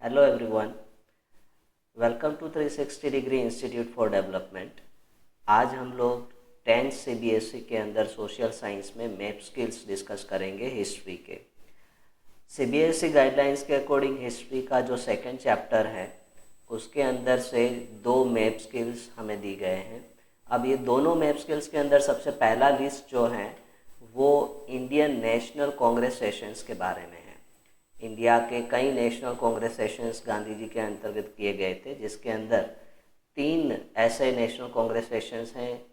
Hello everyone, welcome to 360 degree institute for development. आज हम लोग 10th सीबीएसई के अंदर सोशल साइंस में मैप स्किल्स डिस्कस करेंगे हिस्ट्री के। सीबीएसई गाइडलाइंस के अकॉर्डिंग हिस्ट्री का जो सेकंड चैप्टर है उसके अंदर से दो मैप स्किल्स हमें दी गए हैं। अब ये दोनों मैप स्किल्स के अंदर सबसे पहला लिस्ट जो है वो इंडियन नेशनल कांग्रेस सेशंस के बारे में है। इंडिया के कई नेशनल कांग्रेस सेशंस गांधी जी के अंतर्गत किए गए थे, जिसके अंदर 3 ऐसे नेशनल कांग्रेस सेशंस हैं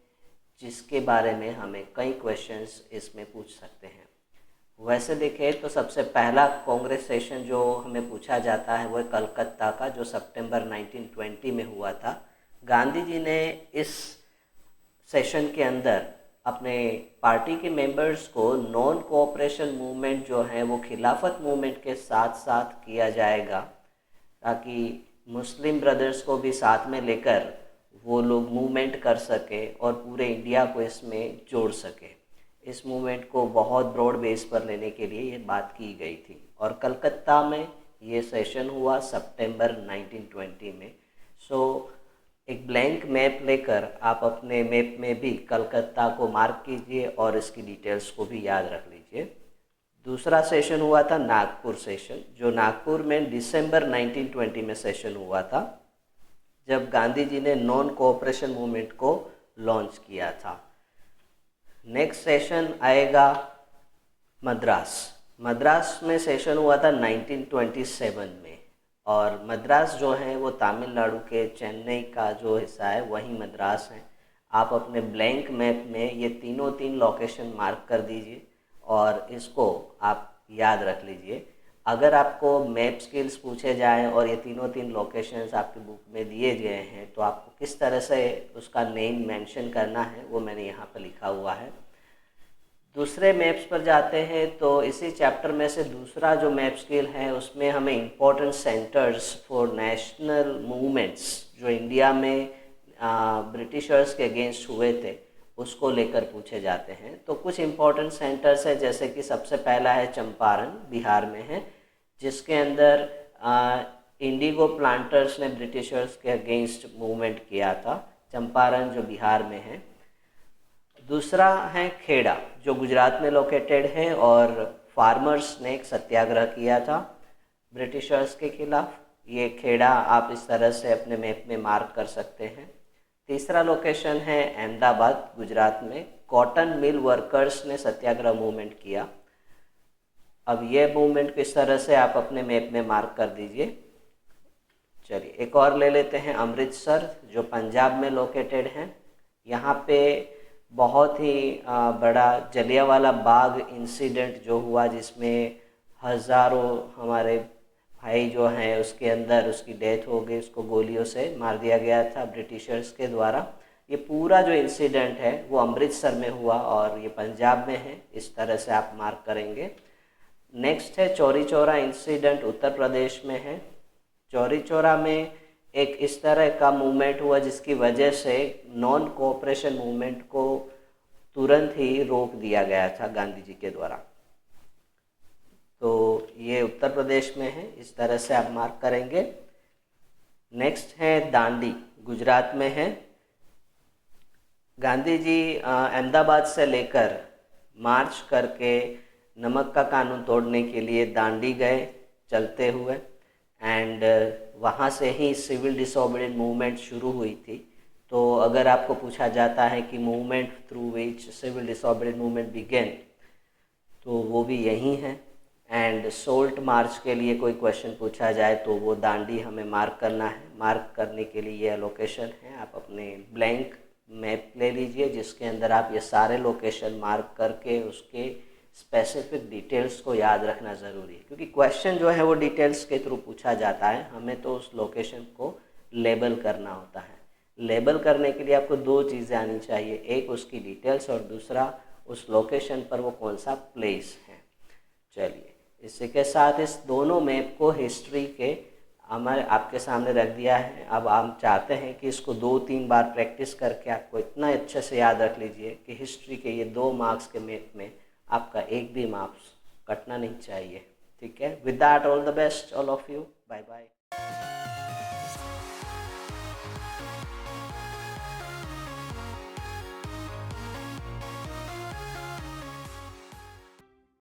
जिसके बारे में हमें कई क्वेश्चंस इसमें पूछ सकते हैं। वैसे देखें तो सबसे पहला कांग्रेस सेशन जो हमें पूछा जाता है वो है कलकत्ता का, जो सितंबर 1920 में हुआ था। गांधी जी ने इस सेशन के अंदर अपने पार्टी के मेंबर्स को नॉन कोऑपरेशन मूवमेंट जो है वो खिलाफत मूवमेंट के साथ साथ किया जाएगा, ताकि मुस्लिम ब्रदर्स को भी साथ में लेकर वो लोग मूवमेंट कर सके और पूरे इंडिया को इसमें जोड़ सके। इस मूवमेंट को बहुत ब्रॉड बेस पर लेने के लिए ये बात की गई थी और कलकत्ता में ये सेशन हुआ सितंबर 1920 में। एक ब्लैंक मैप लेकर आप अपने मैप में भी कलकत्ता को मार्क कीजिए और इसकी डिटेल्स को भी याद रख लीजिए। दूसरा सेशन हुआ था नागपुर सेशन, जो नागपुर में दिसंबर 1920 में सेशन हुआ था, जब गांधी जी ने नॉन कोऑपरेशन मूवमेंट को लॉन्च किया था। नेक्स्ट सेशन आएगा मद्रास में सेशन हुआ था 1927 में, और मद्रास जो है वो तमिलनाडु के चेन्नई का जो हिस्सा है वही मद्रास है। आप अपने ब्लैंक मैप में ये तीन लोकेशन मार्क कर दीजिए और इसको आप याद रख लीजिए। अगर आपको मैप स्किल्स पूछे जाएं और ये तीन लोकेशंस आपकी बुक में दिए गए हैं तो आपको किस तरह से उसका नेम मेंशन करना है वो मैंने यहाँ पर लिखा हुआ है। दूसरे मैप्स पर जाते हैं तो इसी चैप्टर में से दूसरा जो मैप स्किल है उसमें हमें important centres for national movements जो इंडिया में ब्रिटिशर्स के अगेंस्ट हुए थे उसको लेकर पूछे जाते हैं। तो कुछ इम्पोर्टेंट सेंटर्स है, जैसे कि सबसे पहला है चंपारण, बिहार में है, जिसके अंदर इंडिगो प्लांटर्स ने ब्रिटिशर्स के अगेंस्ट मूवमेंट किया था। चंपारण जो बिहार में है। दूसरा है खेड़ा, जो गुजरात में लोकेटेड है, और फार्मर्स ने एक सत्याग्रह किया था ब्रिटिशर्स के खिलाफ। ये खेड़ा आप इस तरह से अपने मैप में मार्क कर सकते हैं। तीसरा लोकेशन है अहमदाबाद, गुजरात में। कॉटन मिल वर्कर्स ने सत्याग्रह मूवमेंट किया। अब ये मूवमेंट किस तरह से आप अपने मैप में मार्क कर दीजिए। चलिए एक और ले लेते हैं, अमृतसर, जो पंजाब में लोकेटेड है। यहाँ पे बहुत ही बड़ा जलियांवाला बाग इंसिडेंट जो हुआ, जिसमें हज़ारों हमारे भाई जो हैं उसके अंदर उसकी डेथ हो गई, उसको गोलियों से मार दिया गया था ब्रिटिशर्स के द्वारा। ये पूरा जो इंसिडेंट है वो अमृतसर में हुआ और ये पंजाब में है, इस तरह से आप मार्क करेंगे। नेक्स्ट है चौरी चौरा इंसिडेंट, उत्तर प्रदेश में है। चौरी चौरा में एक इस तरह का मूवमेंट हुआ जिसकी वजह से नॉन कोऑपरेशन मूवमेंट को तुरंत ही रोक दिया गया था गांधी जी के द्वारा। तो ये उत्तर प्रदेश में है, इस तरह से आप मार्क करेंगे। नेक्स्ट है दांडी, गुजरात में है। गांधी जी अहमदाबाद से लेकर मार्च करके नमक का कानून तोड़ने के लिए दांडी गए चलते हुए, एंड वहाँ से ही सिविल डिसोबीडिएंट मूवमेंट शुरू हुई थी। तो अगर आपको पूछा जाता है कि movement through which civil disobedient movement began, तो वो भी यही है। एंड सोल्ट मार्च के लिए कोई क्वेश्चन पूछा जाए तो वो दांडी हमें मार्क करना है। मार्क करने के लिए ये लोकेशन है, आप अपने ब्लैंक मैप ले लीजिए जिसके अंदर आप ये सारे लोकेशन मार्क करके उसके स्पेसिफिक डिटेल्स को याद रखना ज़रूरी है, क्योंकि क्वेश्चन जो है वो डिटेल्स के थ्रू पूछा जाता है। हमें तो उस लोकेशन को लेबल करना होता है। लेबल करने के लिए आपको 2 चीज़ें आनी चाहिए, एक उसकी डिटेल्स और दूसरा उस लोकेशन पर वो कौन सा प्लेस है। चलिए इसी के साथ इस दोनों मैप को हिस्ट्री के हमारे आपके सामने रख दिया है। अब हम चाहते हैं कि इसको 2-3 बार प्रैक्टिस करके आपको इतना अच्छे से याद रख लीजिए कि हिस्ट्री के ये 2 मार्क्स के मैप में आपका एक भी मार्क्स कटना नहीं चाहिए। ठीक है, with that all the best all of you, bye bye.